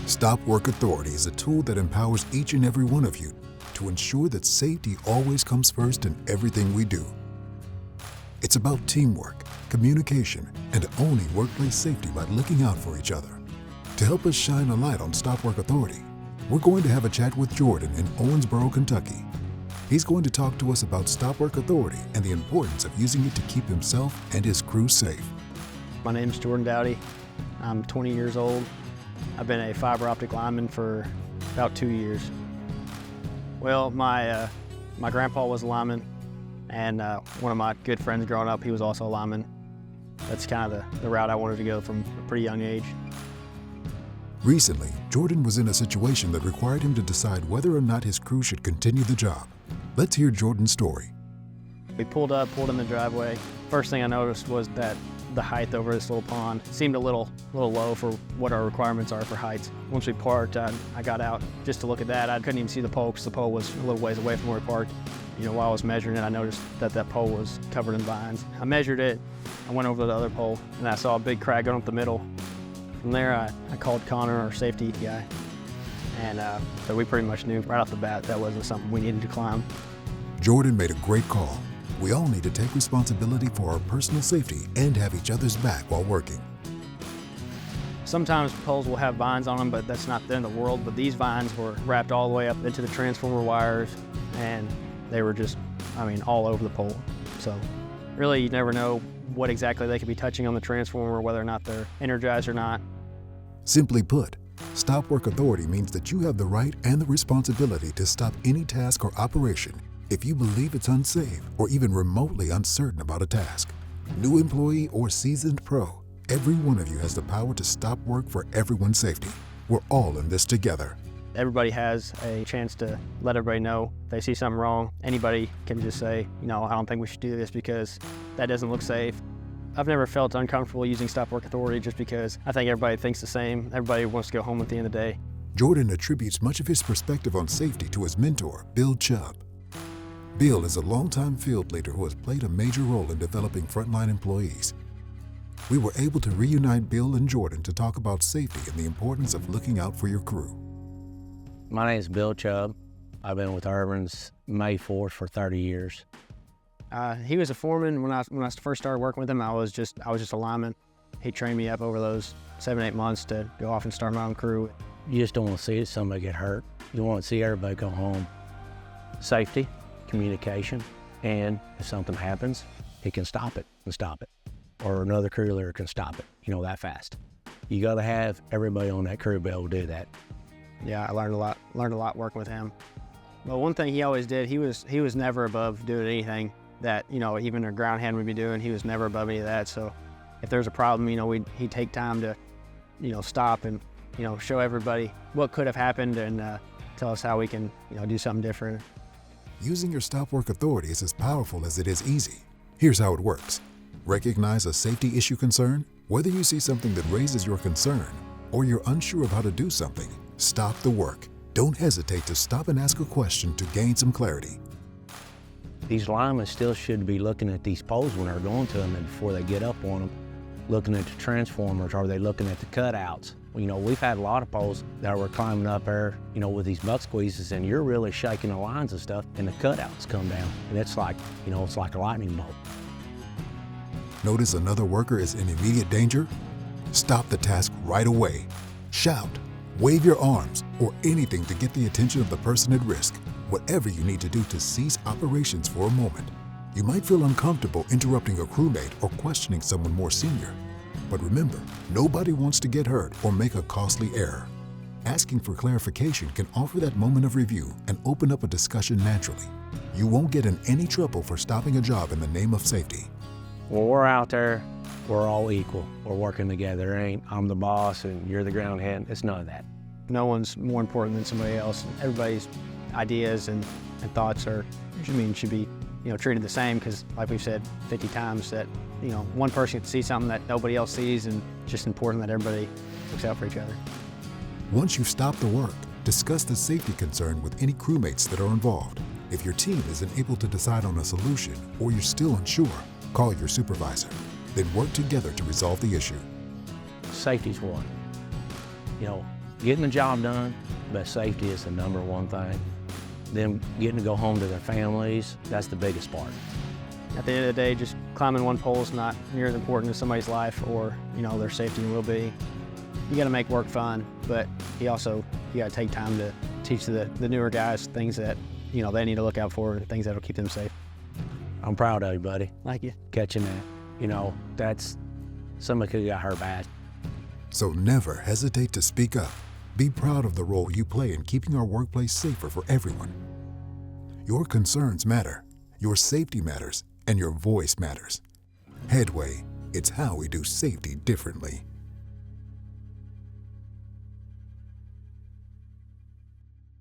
Stop Work Authority is a tool that empowers each and every one of you to ensure that safety always comes first in everything we do. It's about teamwork, communication, and owning workplace safety by looking out for each other. To help us shine a light on Stop Work Authority, we're going to have a chat with Jordan in Owensboro, Kentucky. He's going to talk to us about Stop Work Authority and the importance of using it to keep himself and his crew safe. My name's Jordan Dowdy. I'm 20 years old. I've been a fiber optic lineman for about 2 years. Well, my grandpa was a lineman, and one of my good friends growing up, he was also a lineman. That's kind of the route I wanted to go from a pretty young age. Recently, Jordan was in a situation that required him to decide whether or not his crew should continue the job. Let's hear Jordan's story. We pulled in the driveway. First thing I noticed was that the height over this little pond seemed a little low for what our requirements are for heights. Once we parked, I got out just to look at that. I couldn't even see the pole because the pole was a little ways away from where we parked. While I was measuring it, I noticed that pole was covered in vines. I measured it, I went over to the other pole, and I saw a big crack going up the middle. From there, I called Connor, our safety guy, and so we pretty much knew right off the bat that wasn't something we needed to climb. Jordan made a great call. We all need to take responsibility for our personal safety and have each other's back while working. Sometimes poles will have vines on them, but that's not the end of the world. But these vines were wrapped all the way up into the transformer wires, and they were just, all over the pole. So really, you never know what exactly they could be touching on the transformer, whether or not they're energized or not. Simply put, Stop Work Authority means that you have the right and the responsibility to stop any task or operation if you believe it's unsafe or even remotely uncertain about a task. New employee or seasoned pro, every one of you has the power to stop work for everyone's safety. We're all in this together. Everybody has a chance to let everybody know if they see something wrong. Anybody can just say, I don't think we should do this because that doesn't look safe. I've never felt uncomfortable using Stop Work Authority just because I think everybody thinks the same. Everybody wants to go home at the end of the day. Jordan attributes much of his perspective on safety to his mentor, Bill Chubb. Bill is a longtime field leader who has played a major role in developing frontline employees. We were able to reunite Bill and Jordan to talk about safety and the importance of looking out for your crew. My name is Bill Chubb. I've been with Urban's May 4th for 30 years. He was a foreman when I first started working with him. I was just a lineman. He trained me up over those 7-8 months to go off and start my own crew. You just don't want to see somebody get hurt. You want to see everybody go home. Safety, communication, and if something happens, he can stop it, or another crew leader can stop it, that fast. You got to have everybody on that crew be able to do that. Yeah, I learned a lot working with him. Well, one thing he always did, he was never above doing anything that, even a ground hand would be doing. He was never above any of that. So if there's a problem, he'd take time to, stop and, show everybody what could have happened and tell us how we can, do something different. Using your Stop Work Authority is as powerful as it is easy. Here's how it works. Recognize a safety issue concern. Whether you see something that raises your concern or you're unsure of how to do something, stop the work. Don't hesitate to stop and ask a question to gain some clarity. These linemen still should be looking at these poles when they're going to them and before they get up on them, looking at the transformers. Are they looking at the cutouts? We've had a lot of poles that were climbing up there, with these buck squeezes, and you're really shaking the lines and stuff, and the cutouts come down, and it's like, it's like a lightning bolt. Notice another worker is in immediate danger? Stop the task right away. Shout, wave your arms, or anything to get the attention of the person at risk. Whatever you need to do to cease operations for a moment. You might feel uncomfortable interrupting a crewmate or questioning someone more senior. But remember, nobody wants to get hurt or make a costly error. Asking for clarification can offer that moment of review and open up a discussion naturally. You won't get in any trouble for stopping a job in the name of safety. When we're out there, we're all equal. We're working together. It ain't, I'm the boss and you're the ground hand. It's none of that. No one's more important than somebody else. Everybody's ideas and thoughts should be treated the same, because like we've said 50 times that one person can see something that nobody else sees, and it's just important that everybody looks out for each other. Once you've stopped the work, discuss the safety concern with any crewmates that are involved. If your team isn't able to decide on a solution or you're still unsure, call your supervisor. Then work together to resolve the issue. Safety's one. getting the job done, but safety is the #1 thing. Them getting to go home to their families, that's the biggest part. At the end of the day, just climbing one pole is not near as important as somebody's life or, their safety and well-being. You got to make work fun, but you got to take time to teach the newer guys things that, they need to look out for and things that'll keep them safe. I'm proud of you, buddy. Thank you. Catching that. That's, somebody could have got hurt bad. So never hesitate to speak up. Be proud of the role you play in keeping our workplace safer for everyone. Your concerns matter, your safety matters, and your voice matters. Headway, it's how we do safety differently.